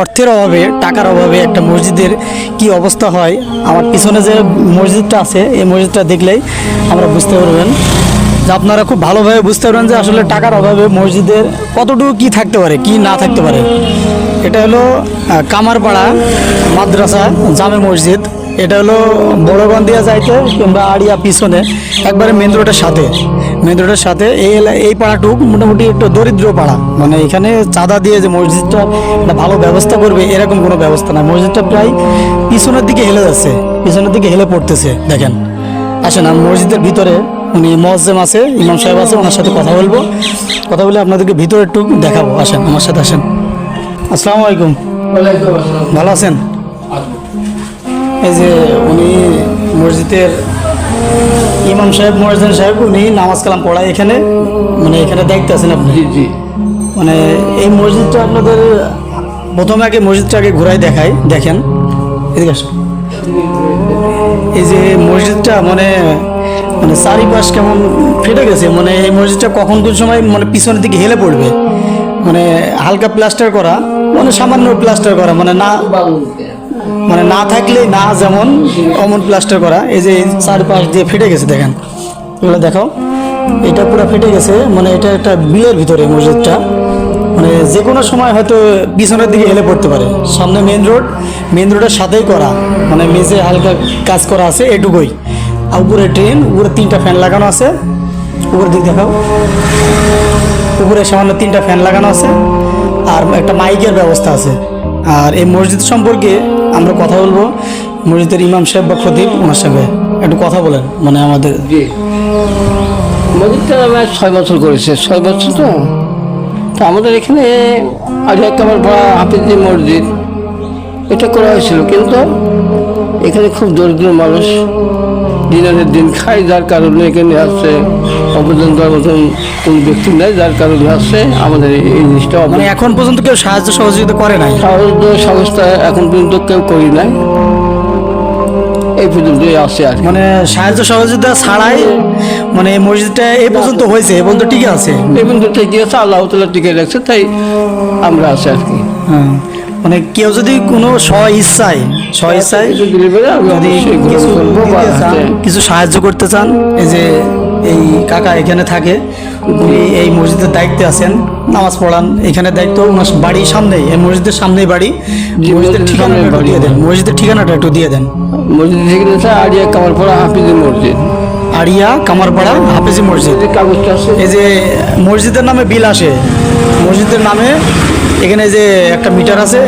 অর্থের অভাবে, টাকার অভাবে একটা মসজিদের কি অবস্থা হয়, আমার পিছনে যে মসজিদটা আছে এই মসজিদটা দেখলেই আমরা বুঝতে পারবেন যে আপনারা খুব ভালোভাবে বুঝতে পারবেন যে আসলে টাকার অভাবে মসজিদের কতটুকু কি থাকতে পারে, কি না থাকতে পারে। এটা হলো কামারপাড়া মাদ্রাসা জামে মসজিদ। এটা হলো বড়গন্দিয়া যাইতে কিংবা আড়িয়া পিছনে একবারে মেন রোডের সাথে, এই পাড়াটুক মোটামুটি একটু দরিদ্র পাড়া। মানে এখানে চাঁদা দিয়ে যে মসজিদটা একটা ভালো ব্যবস্থা করবে এরকম কোনো ব্যবস্থা নাই। মসজিদটা প্রায় পিছনের দিকে হেলে যাচ্ছে, পিছনের দিকে হেলে পড়তেছে। দেখেন, আসেন আমি মসজিদের ভিতরে, উনি মুয়াজ্জিম আছে, ইমাম সাহেব আছে, ওনার সাথে কথা বলবো। কথা বলে আপনাদেরকে ভিতরে একটু দেখাবো। আসেন আমার সাথে আসেন। আসসালামু আলাইকুম, ভালো আছেন? এই যে উনি মসজিদের ইমাম সাহেব, মুয়াজ্জিন সাহেব, উনি নামাজ কালাম পড়ায় এখানে, মানে এখানে দেখতে আছেন আপনি? জি। মানে এই মসজিদটা আপনাদের প্রথমে আগে মসজিদটাকে ঘুরাই দেখাই। দেখেন এদিকে আসুন। এই যে মসজিদটা মানে মানে চারিপাশ কেমন ফেটে গেছে। মানে এই মসজিদটা কখন কোন সময় মানে পিছনের দিকে হেলে পড়বে। মানে হালকা প্লাস্টার করা, মানে সামান্য প্লাস্টার করা, মানে না থাকলে না যেমন অমন প্লাস্টার করা। এই যে চারপাশ দিয়ে ফেটে গেছে, দেখেন এগুলো দেখাও। এটা পুরো ফেটে গেছে, মানে এটা একটা বিলের ভিতরে মসজিদটা। মানে যে কোনো সময় হয়তো পিছনের দিকে হেলে পড়তে পারে। সামনে মেন রোডের সাথেই করা, মানে মেঝে হালকা কাজ করা আছে এটুকুই। আর উপরে ট্রেন, উপরে 3টা ফ্যান লাগানো আছে। উপরের দিক দেখাও, উপরে সামান্য 3টা ফ্যান লাগানো আছে, আর একটা মাইকের ব্যবস্থা আছে। আর এই মসজিদ সম্পর্কে আমরা কথা বলবো মসজিদের ইমাম সাহেব বা খতিব, ওনার সঙ্গে একটু কথা বলেন। মানে আমাদের জি, মসজিদটা আমার 6 বছর করেছে, 6 বছর। তো আমাদের এখানে আলিয়া কামারপাড়া হাফিজি মসজিদ এটা করা হয়েছিল, কিন্তু এখানে খুব দরিদ্র মানুষ দিনের দিন খায়, যার কারণে এখানে আসছে অবদান দেওয়ার মতন কোন ব্যক্তি নেই, যার কারণে আসছে আমাদের এই জিনিসটা। মানে এখন পর্যন্ত কেউ সাহায্য সহযোগিতা করে নাই, সাহায্য সংস্থা এখন পর্যন্ত কেউ করি নাই, এই পর্যন্তই আসছে আর কি। মানে সাহায্য সহযোগিতা ছাড়াই মানে এই মসজিদটা এই পর্যন্ত হয়েছে, এই পর্যন্ত ঠিক আছে। এই পর্যন্ত ঠিকই আছে, আল্লাহ তাআলা টিকে রাখছে, তাই আমরা আছি আর কি। হ্যাঁ, মানে কেউ যদি কোনো স্ব-ইচ্ছায় কিছু দিলে পরে আমি যদি অবশ্যই গ্রহণ কিছু করবো বা দিতে চান, হাতে কিছু সাহায্য করতে চান, এই যে এই কাকা এখানে থাকে, উনি এই মসজিদের দায়িত্বে আছেন, নামাজ পড়ান। এখানে দায়িত্ব ওনার বাড়ির সামনেই, এই মসজিদের সামনেই বাড়ি। মসজিদের ঠিকানাটা একটু দিয়ে দেন, মসজিদের ঠিকানাটা একটু দিয়ে দেন। মসজিদ থেকে আছে আড়িয়া কামারপাড়া হাফিজি মসজিদ। আড়িয়া কামারপাড়া হাফেজি মসজিদ। যে কাগজটা আছে, এই যে মসজিদের নামে বিল আসে, মসজিদের নামে এখানে যে একটা মিটার আছে।